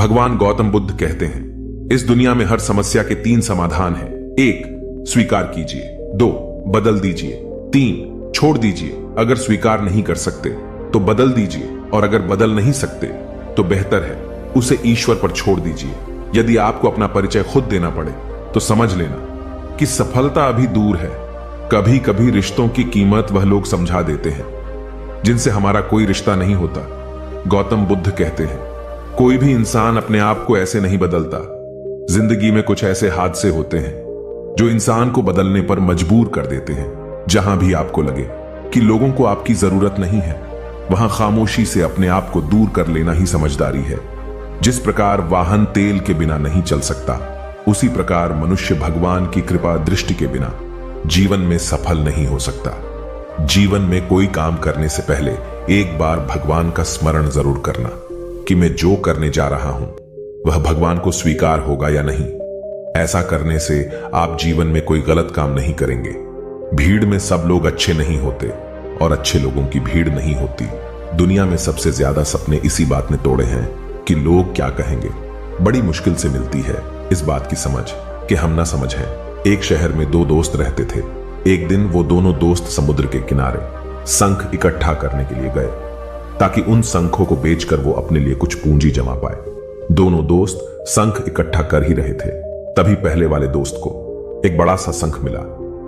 भगवान गौतम बुद्ध कहते हैं, इस दुनिया में हर समस्या के 3 समाधान हैं। 1, स्वीकार कीजिए। 2, बदल दीजिए। 3, छोड़ दीजिए। अगर स्वीकार नहीं कर सकते तो बदल दीजिए, और अगर बदल नहीं सकते तो बेहतर है उसे ईश्वर पर छोड़ दीजिए। यदि आपको अपना परिचय खुद देना पड़े तो समझ लेना कि सफलता अभी दूर है। कभी कभी रिश्तों की कीमत वह लोग समझा देते हैं जिनसे हमारा कोई रिश्ता नहीं होता। गौतम बुद्ध कहते हैं, कोई भी इंसान अपने आप को ऐसे नहीं बदलता। जिंदगी में कुछ ऐसे हादसे होते हैं जो इंसान को बदलने पर मजबूर कर देते हैं। जहां भी आपको लगे कि लोगों को आपकी जरूरत नहीं है, वहां खामोशी से अपने आप को दूर कर लेना ही समझदारी है। जिस प्रकार वाहन तेल के बिना नहीं चल सकता, उसी प्रकार मनुष्य भगवान की कृपा दृष्टि के बिना जीवन में सफल नहीं हो सकता। जीवन में कोई काम करने से पहले एक बार भगवान का स्मरण जरूर करना कि मैं जो करने जा रहा हूं वह भगवान को स्वीकार होगा या नहीं। ऐसा करने से आप जीवन में कोई गलत काम नहीं करेंगे। भीड़ में सब लोग अच्छे नहीं होते और अच्छे लोगों की भीड़ नहीं होती। दुनिया में सबसे ज्यादा सपने इसी बात ने तोड़े हैं कि लोग क्या कहेंगे। बड़ी मुश्किल से मिलती है इस बात की समझ कि हम ना समझ हैं। एक शहर में 2 दोस्त रहते थे। एक दिन वो दोनों दोस्त समुद्र के किनारे शंख इकट्ठा करने के लिए गए ताकि उन शंखों को बेचकर वो अपने लिए कुछ पूंजी जमा पाए। दोनों दोस्त शंख इकट्ठा कर ही रहे थे, तभी पहले वाले दोस्त को एक बड़ा सा शंख मिला।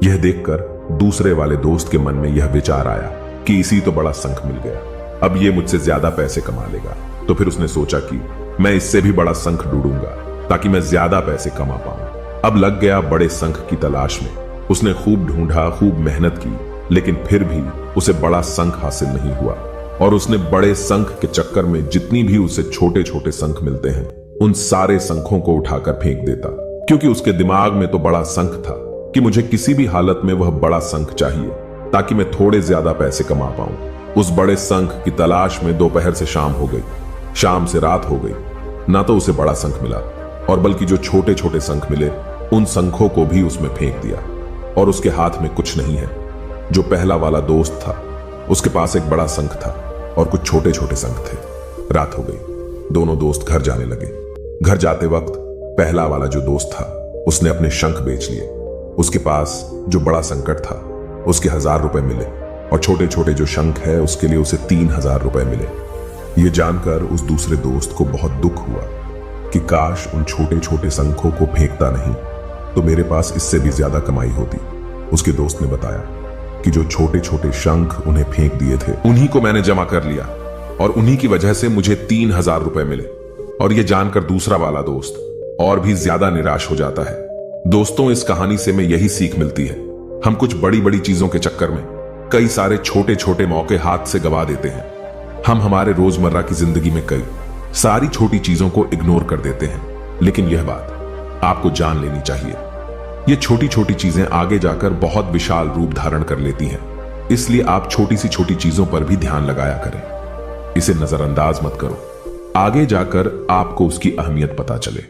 यह देखकर दूसरे वाले दोस्त के मन में यह विचार आया कि इसी तो बड़ा शंख मिल गया, अब ये मुझसे ज्यादा पैसे कमा लेगा। तो फिर उसने सोचा कि मैं इससे भी बड़ा शंख ढूंढूंगा ताकि मैं ज्यादा पैसे कमा पाऊं। अब लग गया बड़े शंख की तलाश में। उसने खूब ढूंढा, खूब मेहनत की, लेकिन फिर भी उसे बड़ा शंख हासिल नहीं हुआ। और उसने बड़े शंख के चक्कर में जितनी भी उसे छोटे छोटे शंख मिलते हैं, उन सारे शंखों को उठाकर फेंक देता, क्योंकि उसके दिमाग में तो बड़ा शंख था कि मुझे किसी भी हालत में वह बड़ा शंख चाहिए ताकि मैं थोड़े ज्यादा पैसे कमा पाऊं। उस बड़े शंख की तलाश में दोपहर से शाम हो गई, शाम से रात हो गई। ना तो उसे बड़ा शंख मिला, और बल्कि जो छोटे छोटे शंख मिले उन शंखों को भी उसमें फेंक दिया। और उसके हाथ में कुछ नहीं है। जो पहला वाला दोस्त था उसके पास एक बड़ा शंख था और कुछ छोटे छोटे शंख थे। रात हो गई, दोनों दोस्त घर जाने लगे। घर जाते वक्त पहला वाला जो दोस्त था उसने अपने शंख बेच लिए। उसके पास जो बड़ा संकट था उसके 1000 रुपए मिले, और छोटे छोटे जो शंख है उसके लिए उसे 3000 रुपए मिले। ये जानकर उस दूसरे दोस्त को बहुत दुख हुआ कि काश उन छोटे छोटे शंखों को फेंकता नहीं तो मेरे पास इससे भी ज्यादा कमाई होती। उसके दोस्त ने बताया कि जो छोटे छोटे शंख उन्हें फेंक दिए थे उन्हीं को मैंने जमा कर लिया, और उन्हीं की वजह से मुझे 3000 रुपए मिले। और यह जानकर दूसरा वाला दोस्त और भी ज्यादा निराश हो जाता है। दोस्तों, इस कहानी से हमें यही सीख मिलती है, हम कुछ बड़ी बड़ी चीजों के चक्कर में कई सारे छोटे छोटे मौके हाथ से गवा देते हैं। हम हमारे रोजमर्रा की जिंदगी में कई सारी छोटी चीजों को इग्नोर कर देते हैं, लेकिन यह बात आपको जान लेनी चाहिए, ये छोटी छोटी चीजें आगे जाकर बहुत विशाल रूप धारण कर लेती हैं। इसलिए आप छोटी सी छोटी चीजों पर भी ध्यान लगाया करें, इसे नजरअंदाज मत करो। आगे जाकर आपको उसकी अहमियत पता चले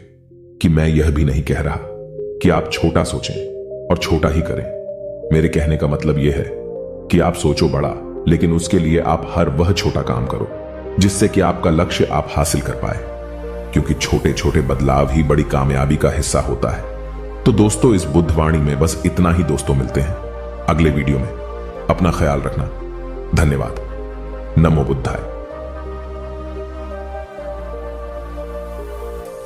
कि मैं यह भी नहीं कह रहा कि आप छोटा सोचें और छोटा ही करें। मेरे कहने का मतलब यह है कि आप सोचो बड़ा, लेकिन उसके लिए आप हर वह छोटा काम करो जिससे कि आपका लक्ष्य आप हासिल कर पाए, क्योंकि छोटे छोटे बदलाव ही बड़ी कामयाबी का हिस्सा होता है। तो दोस्तों, इस बुद्धवाणी में बस इतना ही। दोस्तों, मिलते हैं अगले वीडियो में। अपना ख्याल रखना। धन्यवाद। नमो बुद्धाय।